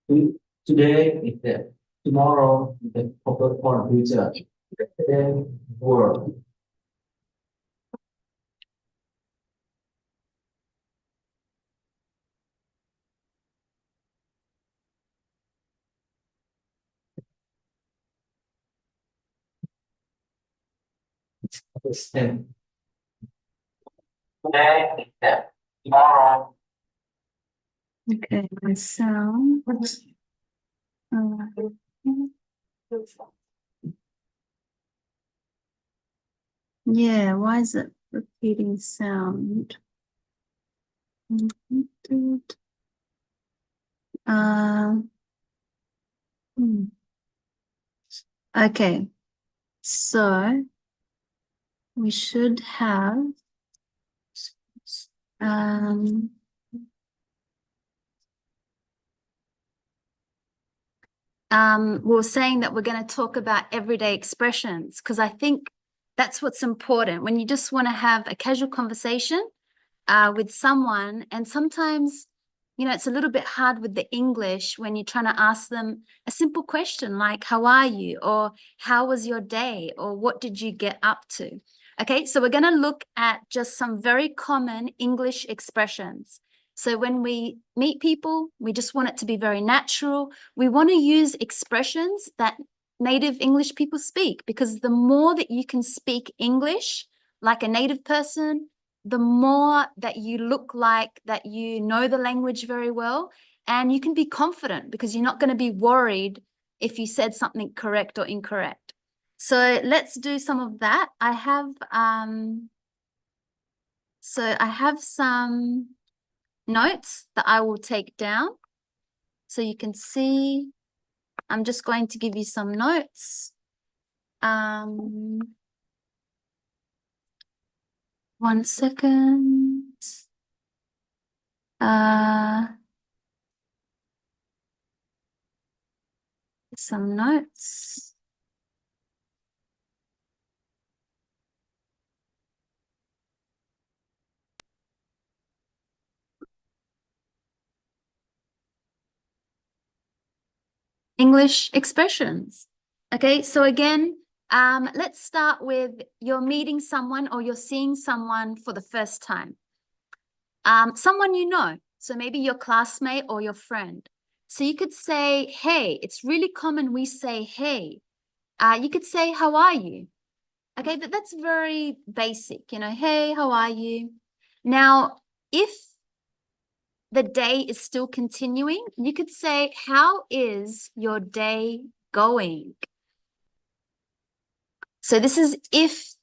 Today is the tomorrow is the for future. Today work. System. Today is the tomorrow. Okay, my sound. Yeah, why is it repeating sound? Hmm. Okay, so we should have we're saying that we're going to talk about everyday expressions because I think that's what's important when you just want to have a casual conversation with someone. And sometimes, you know, it's a little bit hard with the English when you're trying to ask them a simple question like, how are you? Or how was your day? Or what did you get up to? Okay, so we're going to look at just some very common English expressions. So when we meet people, we just want it to be very natural. We want to use expressions that native English people speak, because the more that you can speak English like a native person, the more that you look like that you know the language very well, and you can be confident because you're not going to be worried if you said something correct or incorrect. So let's do some of that. I have some notes that I will take down so you can see. I'm just going to give you some notes. 1 second. Some notes. English expressions. Okay, so again, let's start with you're meeting someone or you're seeing someone for the first time. Someone you know, so maybe your classmate or your friend. So you could say, hey, it's really common we say, hey. You could say, how are you? Okay, but that's very basic, you know, hey, how are you? Now, if the day is still continuing, you could say, how is your day going? So this is if,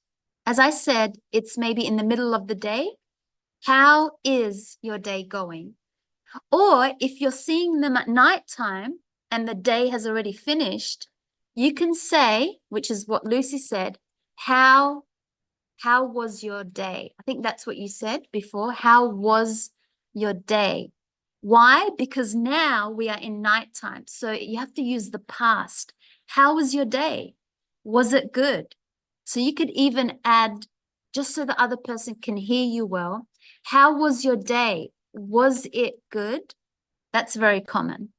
as I said, it's maybe in the middle of the day. How is your day going? Or if you're seeing them at nighttime and the day has already finished, you can say, which is what Lucy said, how was your day? I think that's what you said before. How was your day? Why? Because now we are in nighttime. So you have to use the past. How was your day? Was it good? So you could even add, just so the other person can hear you well, how was your day? Was it good? That's very common.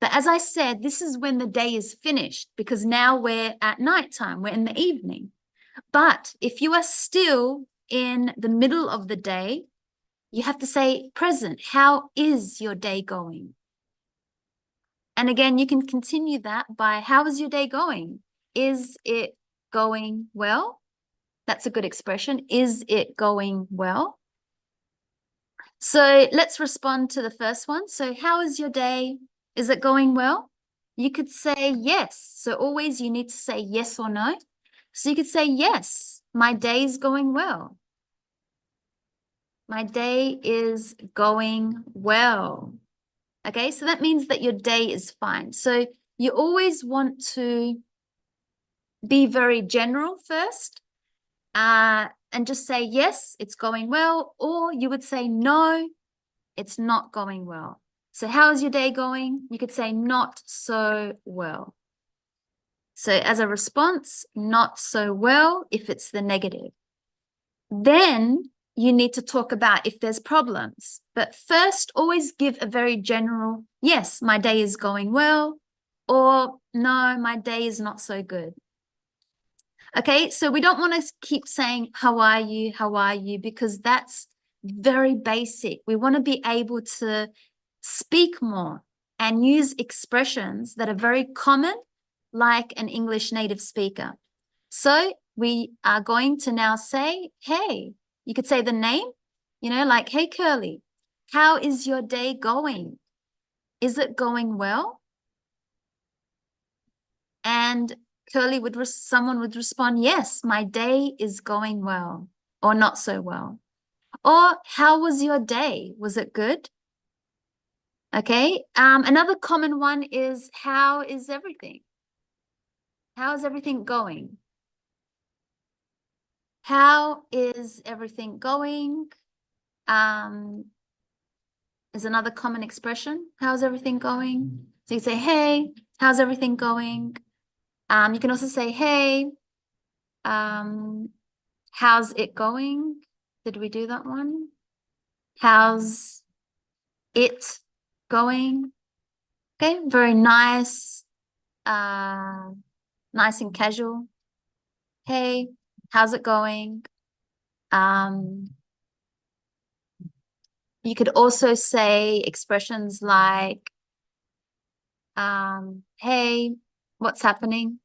But as I said, this is when the day is finished, because now we're at nighttime, we're in the evening. But if you are still in the middle of the day, you have to say present. How is your day going? And again, you can continue that by how is your day going? Is it going well? That's a good expression. Is it going well? So let's respond to the first one. So how is your day? Is it going well? You could say yes. So always you need to say yes or no. So you could say, yes, my day is going well. My day is going well. Okay, so that means that your day is fine. So you always want to be very general first and just say, yes, it's going well. Or you would say, no, it's not going well. So how's your day going? You could say not so well. So as a response, not so well if it's the negative. Then you need to talk about if there's problems. But first, always give a very general, yes, my day is going well, or no, my day is not so good. Okay, so we don't want to keep saying, how are you? How are you? Because that's very basic. We want to be able to speak more and use expressions that are very common, like an English native speaker. So we are going to now say, hey, you could say the name, like, hey, Curly, how is your day going? Is it going well? And Curly someone would respond, yes, my day is going well, or not so well. Or how was your day? Was it good? Okay. Another common one is, how is everything? How is everything going? How is everything going? Is another common expression. How's everything going? So you say, hey, how's everything going? You can also say, hey, how's it going? Did we do that one? How's it going? Okay, very nice. Nice and casual. Hey, how's it going? You could also say expressions like, hey, what's happening?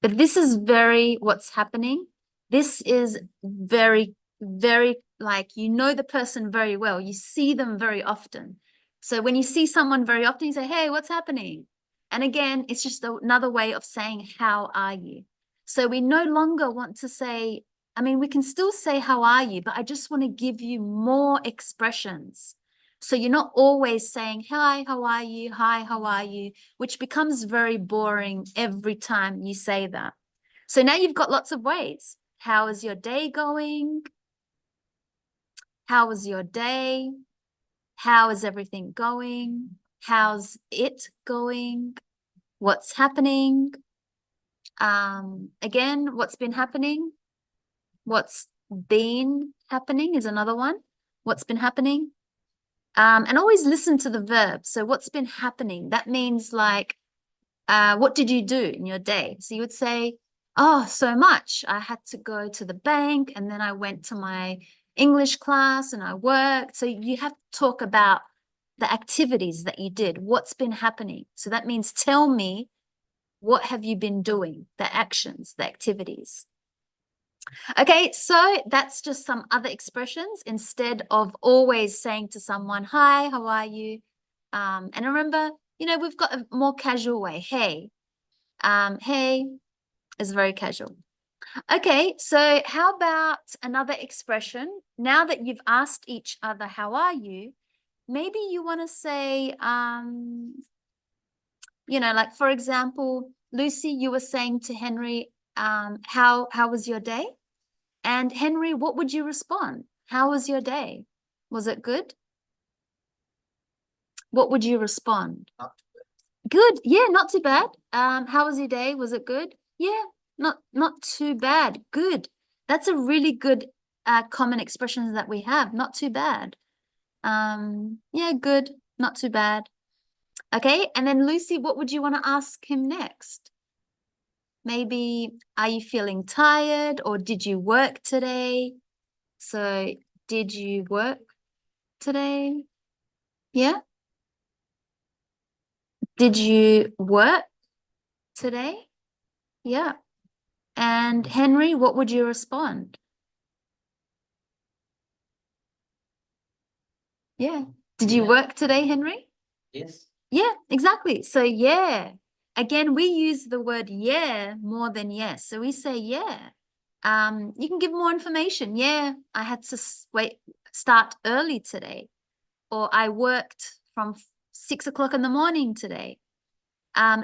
But this is very what's happening. This is very, very like, the person very well. You see them very often. So when you see someone very often, you say, hey, what's happening? And again, it's just another way of saying, how are you? So we no longer want to say, we can still say, how are you? But I just want to give you more expressions. So you're not always saying, hi, how are you? Hi, how are you? Which becomes very boring every time you say that. So now you've got lots of ways. How is your day going? How was your day? How is everything going? How's it going? What's happening? Again, what's been happening? What's been happening is another one. What's been happening? And always listen to the verb. So what's been happening? That means like, what did you do in your day? So you would say, oh, so much. I had to go to the bank and then I went to my English class and I worked. So you have to talk about the activities that you did. What's been happening? So that means tell me, what have you been doing? The actions, the activities. Okay, so that's just some other expressions instead of always saying to someone, hi, how are you? And remember, we've got a more casual way. Hey, hey is very casual. Okay, so how about another expression? Now that you've asked each other, how are you? Maybe you want to say, like, for example, Lucy, you were saying to Henry, how was your day? And Henry, what would you respond? How was your day? Was it good? What would you respond? Good. Yeah, not too bad. How was your day? Was it good? Yeah, not too bad. Good. That's a really good common expressions that we have. Not too bad. Yeah, good. Not too bad. Okay, and then Lucy, what would you want to ask him next? Maybe, are you feeling tired or did you work today? So, did you work today? Yeah. Did you work today? Yeah. And Henry, what would you respond? Yeah. Did you work today, Henry? Yes. Yeah, exactly. So, yeah. Again, we use the word yeah more than yes. So we say yeah. You can give more information. Yeah, I had to start early today, or I worked from 6 o'clock in the morning today.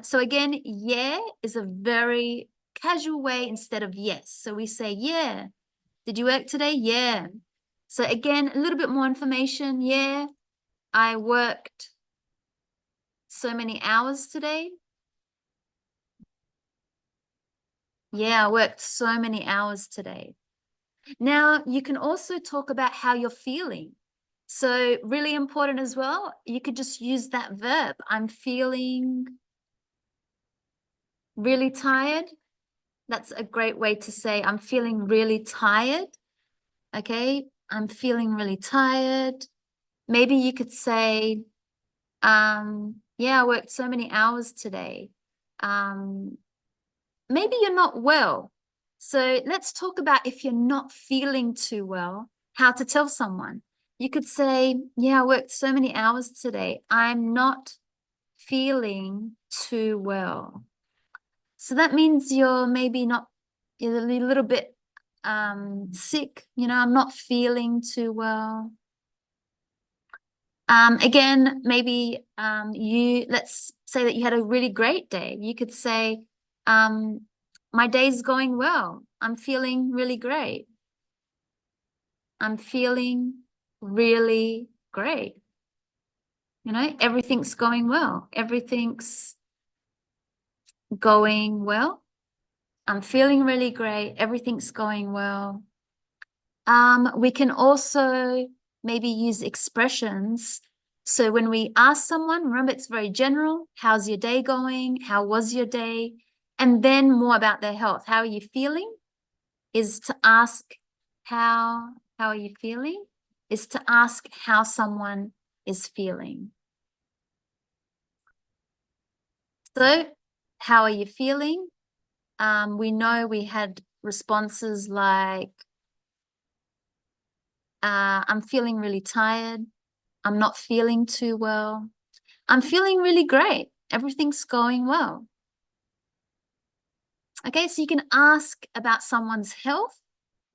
So again, yeah is a very casual way instead of yes. So we say, yeah. Did you work today? Yeah. So again, a little bit more information. Yeah, I worked so many hours today. Yeah, I worked so many hours today. Now, you can also talk about how you're feeling. So really important as well, you could just use that verb. I'm feeling really tired. That's a great way to say I'm feeling really tired. Okay, I'm feeling really tired. Maybe you could say, yeah, I worked so many hours today. Maybe you're not well. So let's talk about if you're not feeling too well, how to tell someone. You could say, yeah, I worked so many hours today. I'm not feeling too well. So that means you're maybe not, you're a little bit sick, I'm not feeling too well. Again, maybe let's say that you had a really great day. You could say, my day's going well. I'm feeling really great. I'm feeling really great. Everything's going well. Everything's going well. I'm feeling really great. Everything's going well. We can also maybe use expressions. So when we ask someone, remember it's very general. How's your day going? How was your day? And then more about their health. How are you feeling? Is to ask how are you feeling? Is to ask how someone is feeling. So how are you feeling? We know we had responses like, I'm feeling really tired. I'm not feeling too well. I'm feeling really great. Everything's going well. Okay, so you can ask about someone's health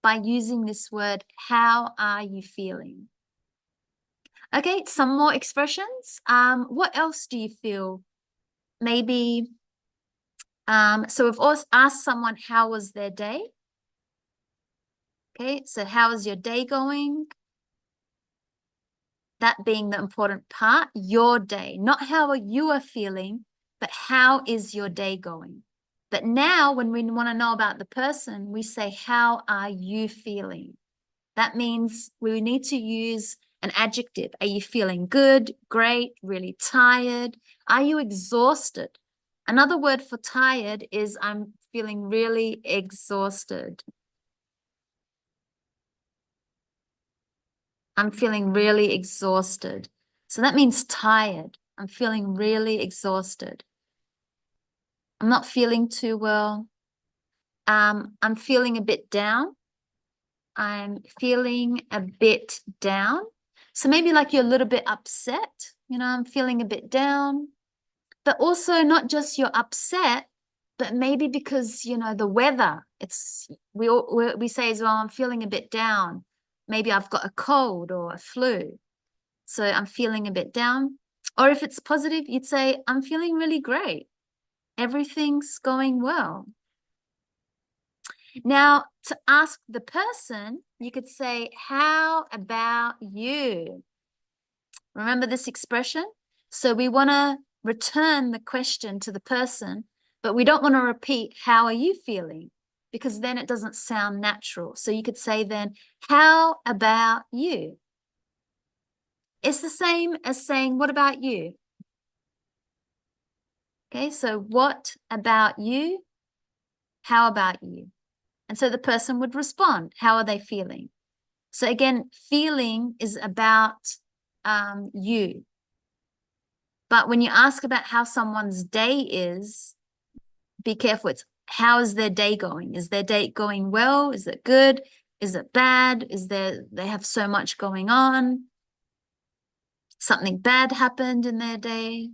by using this word, how are you feeling? Okay, some more expressions. What else do you feel? Maybe, so we've also asked someone, how was their day? Okay, so how is your day going? That being the important part, your day, not how you are feeling, but how is your day going? But now when we want to know about the person, we say, how are you feeling? That means we need to use an adjective. Are you feeling good, great, really tired? Are you exhausted? Another word for tired is I'm feeling really exhausted. I'm feeling really exhausted. So that means tired. I'm feeling really exhausted. I'm not feeling too well. I'm feeling a bit down. I'm feeling a bit down. So maybe like you're a little bit upset, I'm feeling a bit down. But also not just you're upset, but maybe because, the weather, we say as well, I'm feeling a bit down. Maybe I've got a cold or a flu. So I'm feeling a bit down. Or if it's positive, you'd say, I'm feeling really great. Everything's going well. Now, to ask the person, you could say, how about you? Remember this expression? So we want to return the question to the person, but we don't want to repeat, how are you feeling? Because then it doesn't sound natural. So you could say then, how about you? It's the same as saying, what about you? Okay, so what about you? How about you? And so the person would respond, how are they feeling? So again, feeling is about you. But when you ask about how someone's day is, be careful. It's how is their day going? Is their day going well? Is it good? Is it bad? They have so much going on? Something bad happened in their day?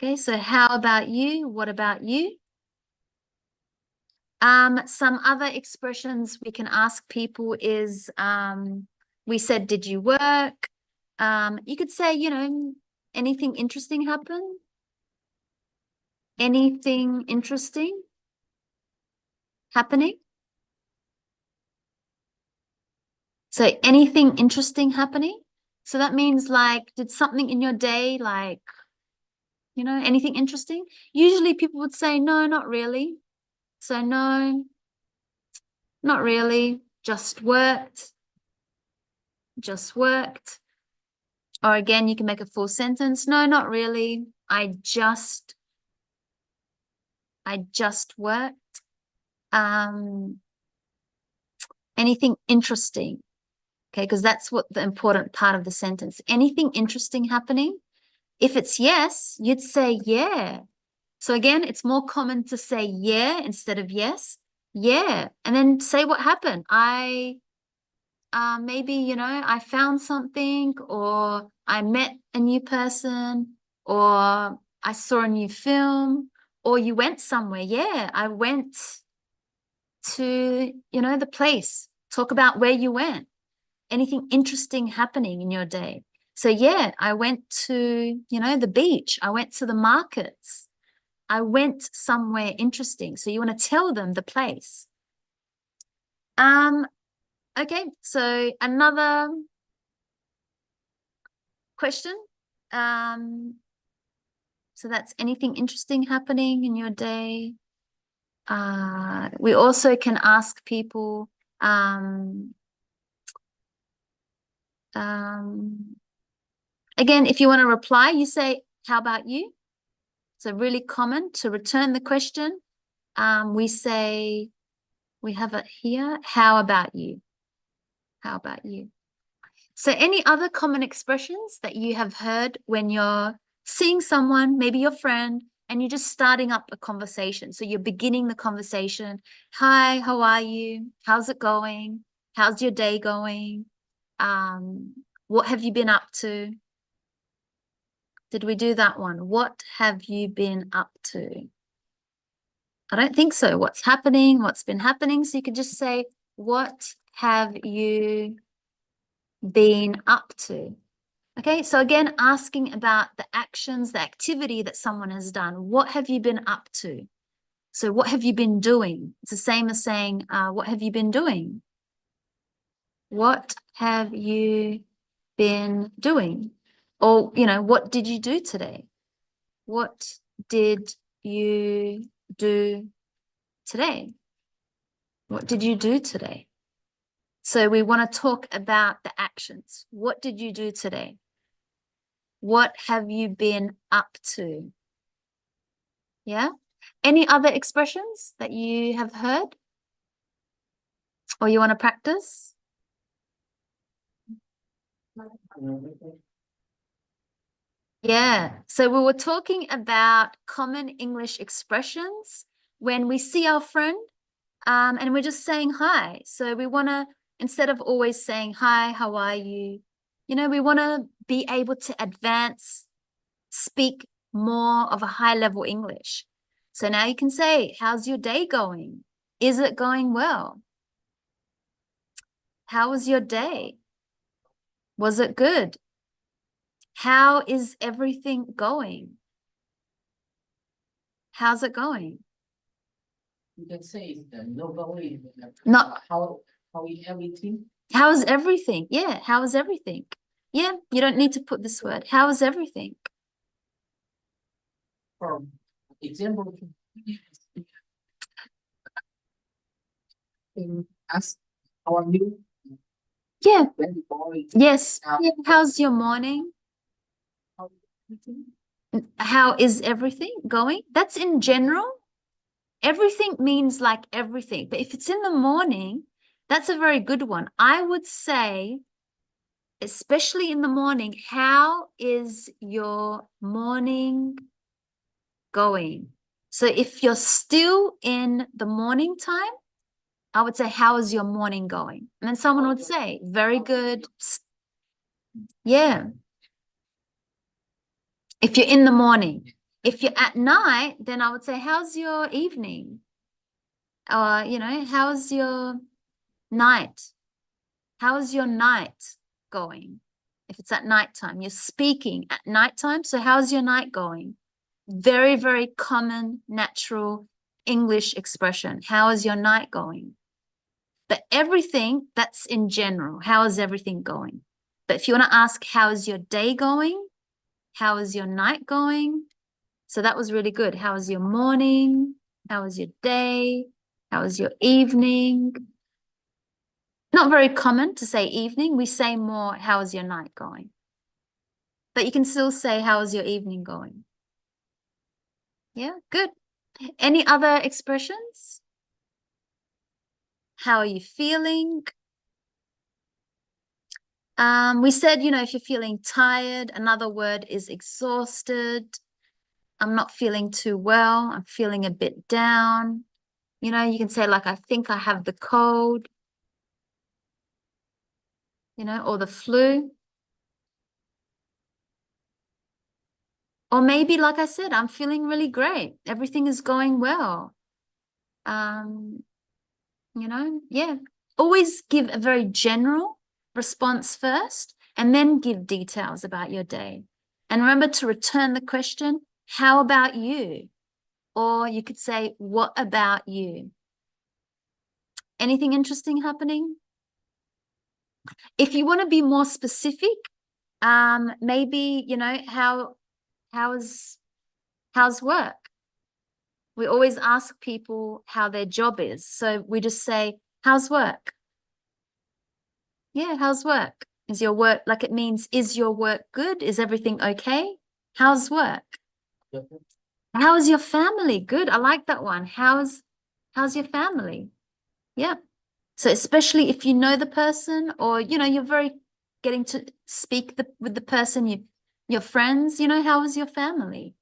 Okay, so how about you? What about you? Some other expressions we can ask people is, we said, did you work? You could say, anything interesting happen? Anything interesting happening? So anything interesting happening? So that means like, did something in your day, like, anything interesting? Usually people would say, no, not really. So no, not really. Just worked. Just worked. Or again, you can make a full sentence. No, not really. I just worked. Anything interesting. Okay, because that's what the important part of the sentence. Anything interesting happening? If it's yes, you'd say yeah. So again, it's more common to say yeah instead of yes. Yeah. And then say what happened. Maybe, you know, I found something, or I met a new person, or I saw a new film, or you went somewhere. Yeah, I went to, you know, the place. Talk about where you went. Anything interesting happening in your day. So yeah, I went to, you know, the beach. I went to the markets. I went somewhere interesting. So you want to tell them the place. Okay, so another question. So that's anything interesting happening in your day. We also can ask people, again, if you want to reply, you say, how about you? So really common to return the question. We say, we have it here. How about you? How about you? So any other common expressions that you have heard when you're seeing someone, maybe your friend, and you're just starting up a conversation. So you're beginning the conversation. Hi, how are you? How's it going? How's your day going? What have you been up to? Did we do that one? What have you been up to? I don't think so. What's happening? What's been happening? So you could just say, what have you been up to? Okay, so again, asking about the actions, the activity that someone has done. What have you been up to? So what have you been doing? It's the same as saying, what have you been doing? What have you been doing? Or, you know, what did you do today? What did you do today? What did you do today? So we want to talk about the actions. What did you do today? What have you been up to? Yeah. Any other expressions that you have heard or you want to practice? Yeah. So we were talking about common English expressions when we see our friend, and we're just saying hi. So we want to, instead of always saying hi, how are you? You know, we want to be able to advance, speak more of a high level English. So now you can say, how's your day going? Is it going well? How was your day? Was it good? How is everything going? How's it going? You can say no going. Not How is everything? how's everything? Yeah, how is everything? Yeah, you don't need to put this word. How is everything? For example, ask how are you? Yeah. When boy, Yes. Yeah. How's your morning? how everything? How is everything going? That's in general. Everything means like everything. But if it's in the morning, that's a very good one. I would say, especially in the morning, how is your morning going? So if you're still in the morning time, I would say, how is your morning going? And then someone would say, very good. Yeah. If you're in the morning. If you're at night, then I would say, how's your evening? Or, you know, how's your night? How's your night going? If it's at nighttime, you're speaking at nighttime. So how's your night going? Very, very common, natural English expression. How is your night going? But everything, that's in general. How is everything going? But if you want to ask, how is your day going? How is your night going? So that was really good. How was your morning? How was your day? How was your evening? Not very common to say evening. We say more, how is your night going? But you can still say, how is your evening going? Yeah, good. Any other expressions? How are you feeling? We said, if you're feeling tired, another word is exhausted. I'm not feeling too well. I'm feeling a bit down. You can say like, I think I have the cold, or the flu. Or maybe, like I said, I'm feeling really great. Everything is going well. Yeah. Always give a very general response first and then give details about your day. And remember to return the question, how about you? Or you could say, what about you? Anything interesting happening? If you want to be more specific, maybe, how's work? We always ask people how their job is. So we just say, how's work? Yeah, how's work? Is your work, like it means, is your work good? Is everything okay? How's work? How is your family? Good. I like that one. How's your family? Yeah. So especially if you know the person or, you're very getting to speak with the person, your friends, how is your family?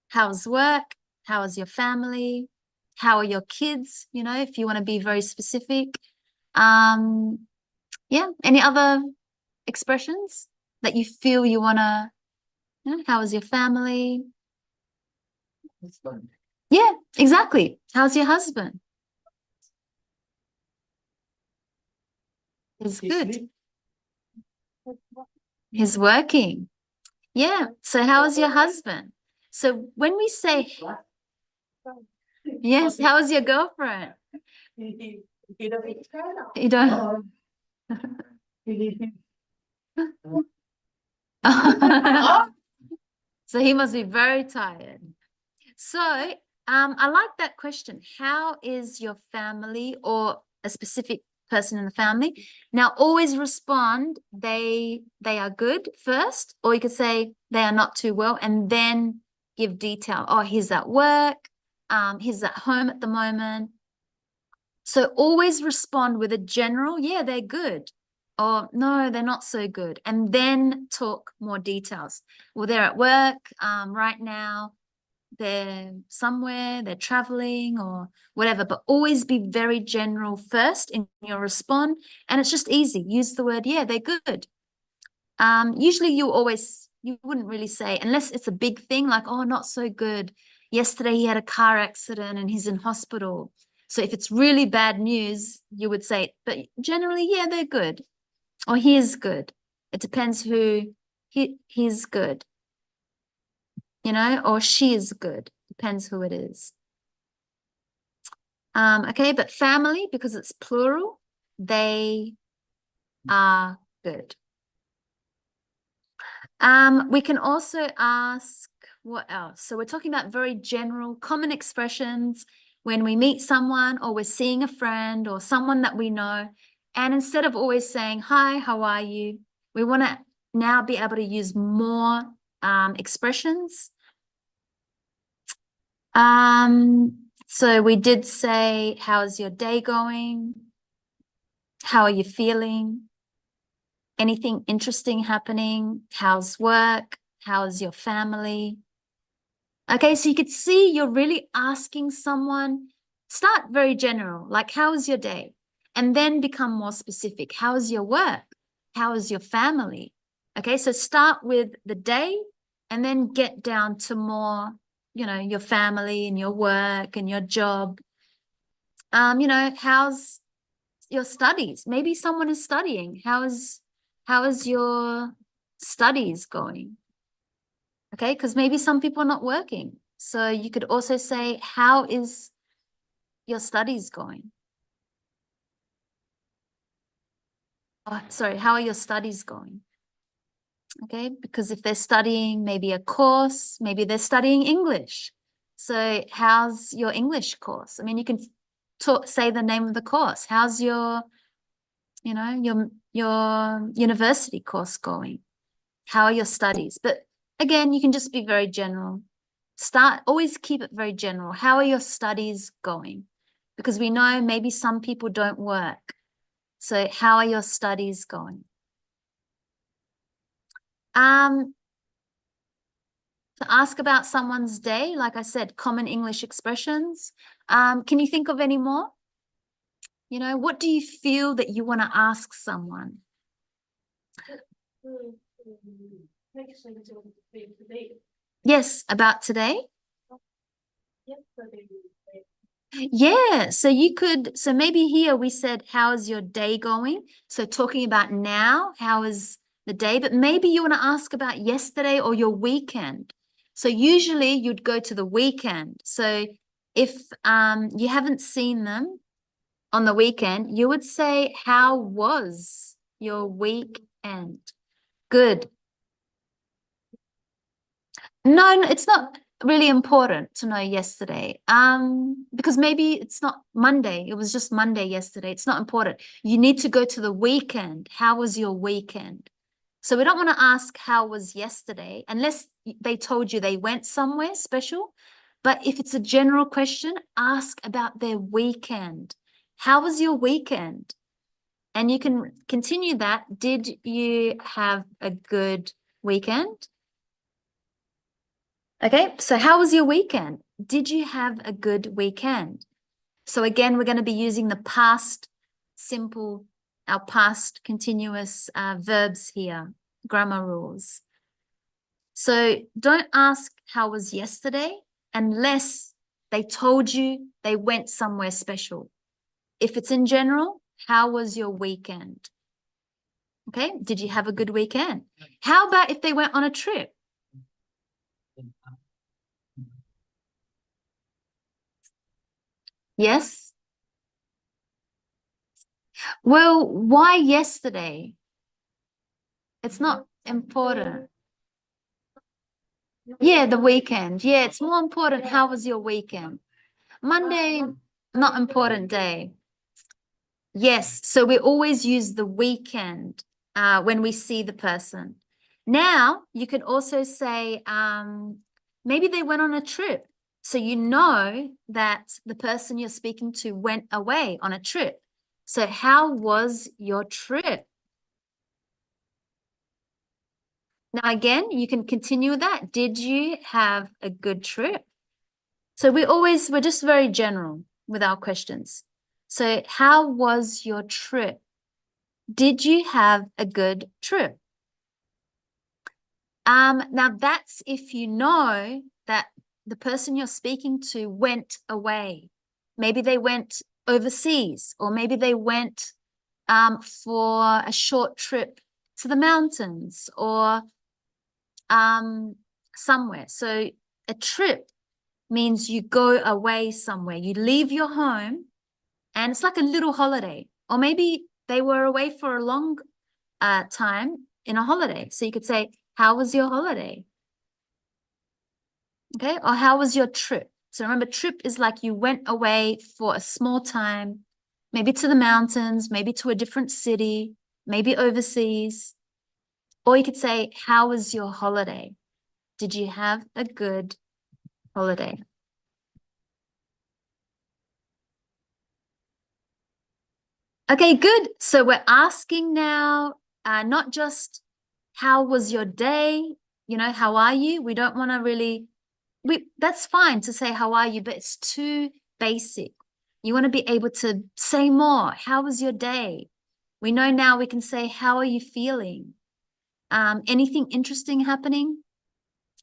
How's work? How is your family? How are your kids? If you want to be very specific. Yeah. Any other expressions that you feel you want to, how is your family? Husband. Yeah, exactly. How's your husband? He's good. Sleep. He's working. Yeah. So how's your husband? So when we say, yes, how's your girlfriend? He You don't. So he must be very tired. So I like that question. How is your family or a specific person in the family? Now always respond they are good first, or you could say they are not too well and then give detail. Oh, he's at work, he's at home at the moment. So always respond with a general, yeah, they're good. Or no, they're not so good. And then talk more details. Well, they're at work right now. They're somewhere, they're traveling or whatever, but always be very general first in your response. And it's just easy. Use the word, yeah, they're good. Usually you wouldn't really say, unless it's a big thing like, oh, not so good. Yesterday he had a car accident and he's in hospital. So if it's really bad news, you would say, but generally, yeah, they're good. Or he is good. It depends who he's good, or she is good. Depends who it is. Okay, but family, because it's plural, they are good. We can also ask, what else? So we're talking about very general, common expressions when we meet someone or we're seeing a friend or someone that we know. And instead of always saying, hi, how are you? We want to now be able to use more expressions. So we did say, how's your day going? How are you feeling? Anything interesting happening? How's work? How's your family? Okay, so you could see you're really asking someone, start very general, like how was your day? And then become more specific. How's your work? How is your family? Okay, so start with the day and then get down to more, your family and your work and your job. How's your studies? Maybe someone is studying. How is your studies going? Okay, because maybe some people are not working. So you could also say, how is your studies going? Oh, sorry, how are your studies going? Okay, because if they're studying maybe a course, maybe they're studying English. So how's your English course? I mean, you can say the name of the course. How's your, your university course going? How are your studies? But again, you can just be very general. Always keep it very general. How are your studies going? Because we know maybe some people don't work. So how are your studies going? To ask about someone's day, like I said, common English expressions. Can you think of any more? What do you feel that you want to ask someone? Yes, about today? Yeah, so maybe here we said, how's your day going? So talking about now, how is the day? But maybe you want to ask about yesterday or your weekend. So usually you'd go to the weekend. So if you haven't seen them on the weekend, you would say, how was your weekend? Good. No, it's not really important to know yesterday. Because maybe it's not Monday. It was just Monday yesterday. It's not important. You need to go to the weekend. How was your weekend? So we don't want to ask how was yesterday unless they told you they went somewhere special. But if it's a general question, ask about their weekend. How was your weekend? And you can continue that. Did you have a good weekend? Okay, so how was your weekend? Did you have a good weekend? So again, we're going to be using the past simple, our past continuous verbs here, grammar rules. So don't ask how was yesterday unless they told you they went somewhere special. If it's in general, how was your weekend? Okay, did you have a good weekend? How about if they went on a trip? Yes. Well, why yesterday? It's not important. Yeah, the weekend. Yeah, it's more important. How was your weekend? Monday, not important day. Yes, so we always use the weekend when we see the person. Now, you can also say, maybe they went on a trip. So you know that the person you're speaking to went away on a trip. So how was your trip? Now, again, you can continue with that. Did you have a good trip? So we're just very general with our questions. So how was your trip? Did you have a good trip? Now that's if you know that the person you're speaking to went away. Maybe they went overseas, or maybe they went for a short trip to the mountains or somewhere. So a trip means you go away somewhere. You leave your home and it's like a little holiday. Or maybe they were away for a long time in a holiday. So you could say, how was your holiday? Okay, or how was your trip? So remember, trip is like you went away for a small time, maybe to the mountains, maybe to a different city, maybe overseas. Or you could say, how was your holiday? Did you have a good holiday? Okay, good. So we're asking now, not just how was your day? How are you? We don't want to really, that's fine to say how are you, but it's too basic. You want to be able to say more. How was your day? We know now we can say, how are you feeling? Anything interesting happening?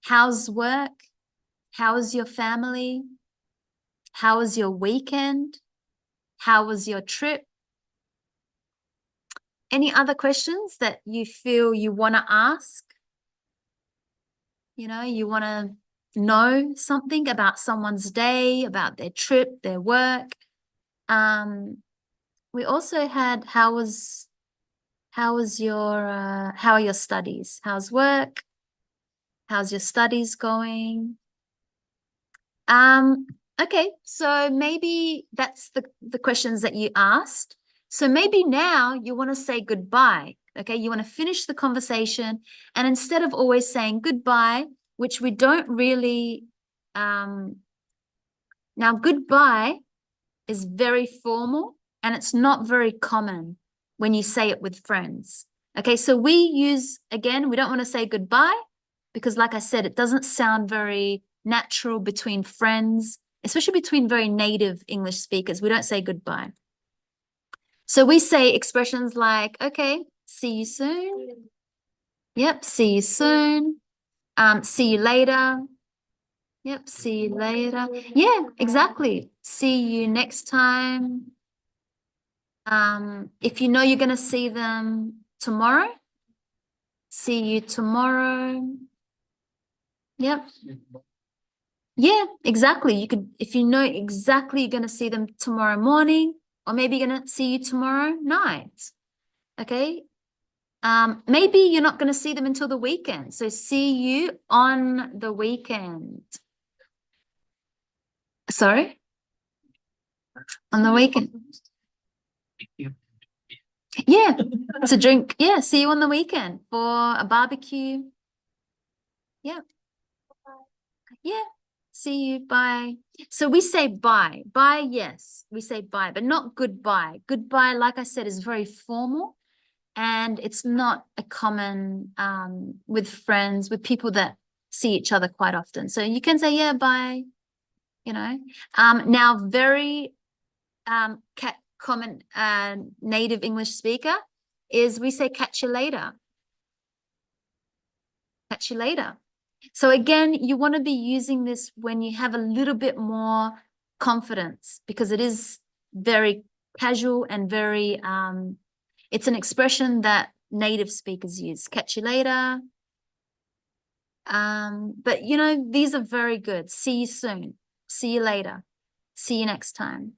How's work? How is your family? How was your weekend? How was your trip? Any other questions that you feel you want to ask? You want to know something about someone's day, about their trip, their work. We also had how are your studies? How's work? How's your studies going? Okay, so maybe that's the questions that you asked. So maybe now you want to say goodbye. Okay, you want to finish the conversation, and instead of always saying goodbye, which we don't really, now goodbye is very formal and it's not very common when you say it with friends. Okay, so we use, again, we don't want to say goodbye because, like I said, it doesn't sound very natural between friends, especially between very native English speakers. We don't say goodbye. So we say expressions like, okay, see you soon. Yep, see you soon. See you later. Yep, see you later. Yeah, exactly. See you next time. If you know you're going to see them tomorrow, see you tomorrow. Yep. Yeah, exactly. You could, if you know exactly you're going to see them tomorrow morning, or maybe you're going to see you tomorrow night. Okay. Maybe you're not going to see them until the weekend. So see you on the weekend. Sorry? On the weekend. Yeah, to drink. Yeah, see you on the weekend for a barbecue. Yeah. Yeah. See you. Bye. So we say bye. Bye, yes. We say bye, but not goodbye. Goodbye, like I said, is very formal and it's not a common with friends, with people that see each other quite often. So you can say, yeah, bye, you know. Now very common native English speaker is we say catch you later. Catch you later. So again, you want to be using this when you have a little bit more confidence because it is very casual and very, it's an expression that native speakers use. Catch you later. But you know, these are very good. See you soon. See you later. See you next time.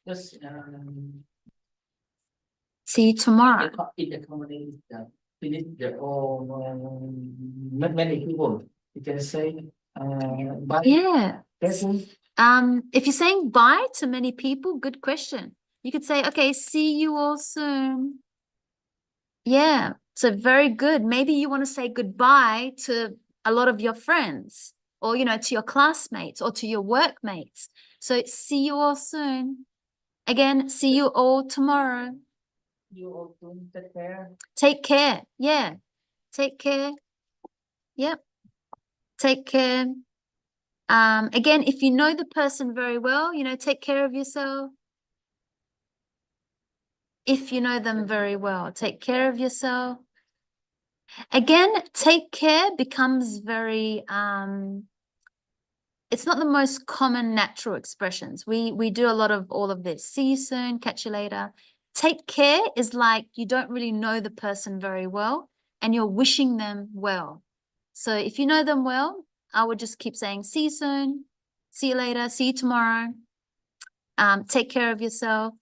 Just See you tomorrow. in the community, finish the all not many people. You can say bye. Yeah. Person. If you're saying bye to many people, good question. You could say, okay, see you all soon. Yeah, so very good. Maybe you want to say goodbye to a lot of your friends or, you know, to your classmates or to your workmates. So see you all soon. Again, see you all tomorrow. You all soon. Take care. Take care. Yeah. Take care. Yep. Take care. Again, if you know the person very well, you know, take care of yourself. If you know them very well, take care of yourself. Again, take care becomes very, it's not the most common natural expressions. We do a lot of all of this. See you soon, catch you later. Take care is like you don't really know the person very well and you're wishing them well. So if you know them well, I would just keep saying, see you soon, see you later, see you tomorrow. Take care of yourself.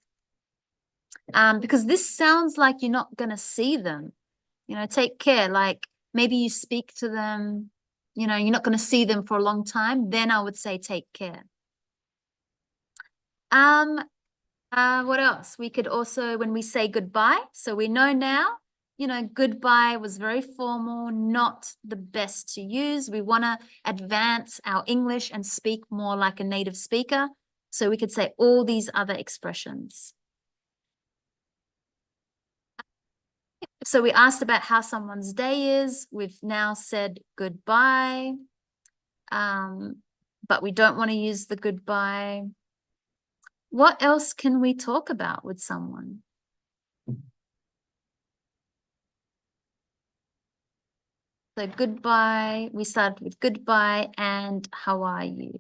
Because this sounds like you're not going to see them. You know, take care. Like maybe you speak to them, you know, you're not going to see them for a long time. Then I would say take care. What else? We could also, when we say goodbye, so we know now, you know, goodbye was very formal, not the best to use. We want to advance our English and speak more like a native speaker. So we could say all these other expressions. So we asked about how someone's day is. We've now said goodbye, but we don't want to use the goodbye. What else can we talk about with someone? So goodbye, we start with goodbye and how are you?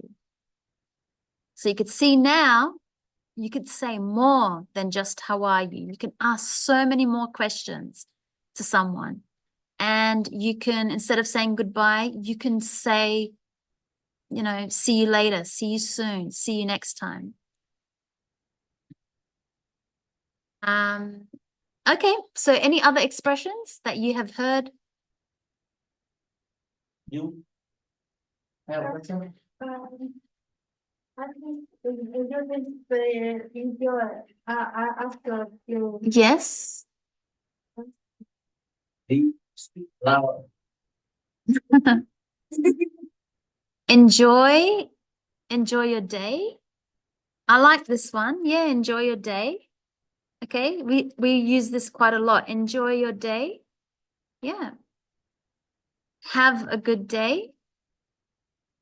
So you could see now, you could say more than just how are you? You can ask so many more questions to someone. And you can, instead of saying goodbye, you can say, you know, see you later, see you soon, see you next time. Okay, so any other expressions that you have heard? You have a question? I think you can enjoy after you. Yes. Speak loud. Enjoy your day. I like this one. Yeah, enjoy your day. Okay, we use this quite a lot. Enjoy your day. Yeah. Have a good day.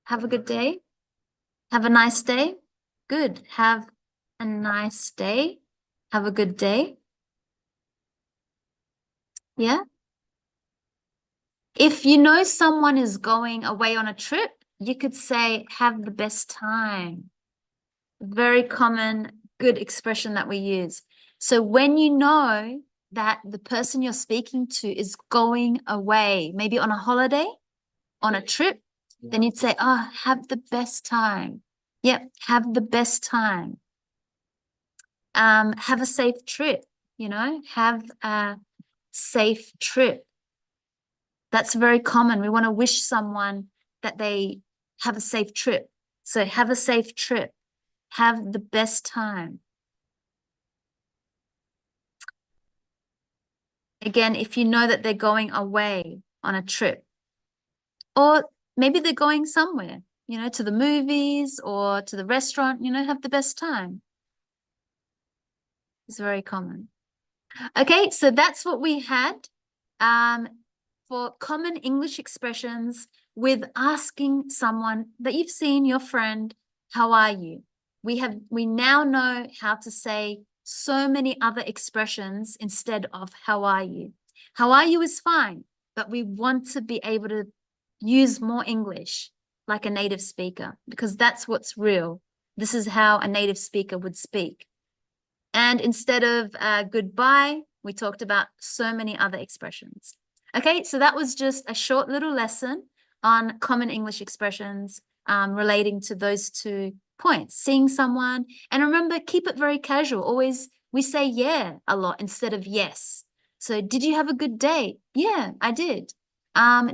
Have a good day. Have a nice day. Good. Have a nice day. Have a good day. Yeah. If you know someone is going away on a trip, you could say, have the best time. Very common, good expression that we use. So when you know that the person you're speaking to is going away, maybe on a holiday, on a trip, then you'd say, oh, have the best time. Yep, have the best time. Have a safe trip, have a safe trip. That's very common. We want to wish someone that they have a safe trip. So have a safe trip. Have the best time. Again, if you know that they're going away on a trip, or maybe they're going somewhere, to the movies or to the restaurant, have the best time. It's very common. Okay, so that's what we had for common English expressions with asking someone that you've seen, your friend, how are you? We now know how to say so many other expressions instead of how are you. How are you is fine, but we want to be able to use more English like a native speaker because that's what's real. This is how a native speaker would speak. And instead of goodbye, we talked about so many other expressions. Okay, so that was just a short little lesson on common English expressions relating to those 2 points, seeing someone. And remember, keep it very casual. Always, we say yeah a lot instead of yes. So did you have a good day? Yeah, I did.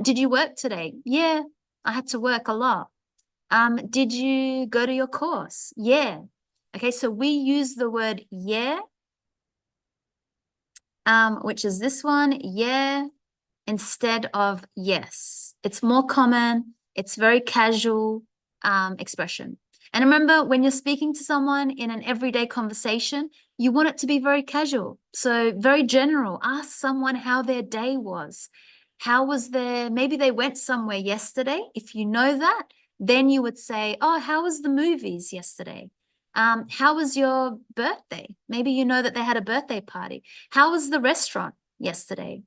Did you work today? Yeah, I had to work a lot. Did you go to your course? Yeah. Okay, so we use the word yeah, which is this one, yeah, instead of yes. It's more common. It's very casual expression. And remember, when you're speaking to someone in an everyday conversation, you want it to be very casual. So very general. Ask someone how their day was. How was maybe they went somewhere yesterday. If you know that, then you would say, oh, how was the movies yesterday? How was your birthday? Maybe you know that they had a birthday party. How was the restaurant yesterday?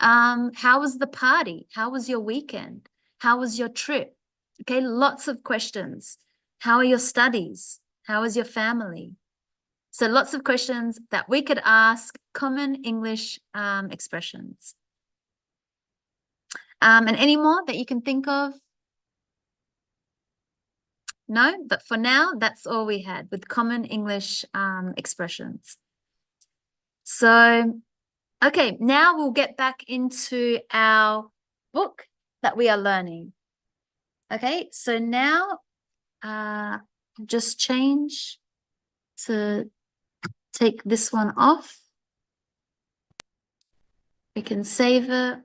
How was the party? How was your weekend? How was your trip? Okay, lots of questions. How are your studies? How is your family? So lots of questions that we could ask, common English expressions. And any more that you can think of? No, but for now, that's all we had with common English expressions. So, okay, now we'll get back into our book that we are learning. Okay, so now just change to take this one off. We can save it.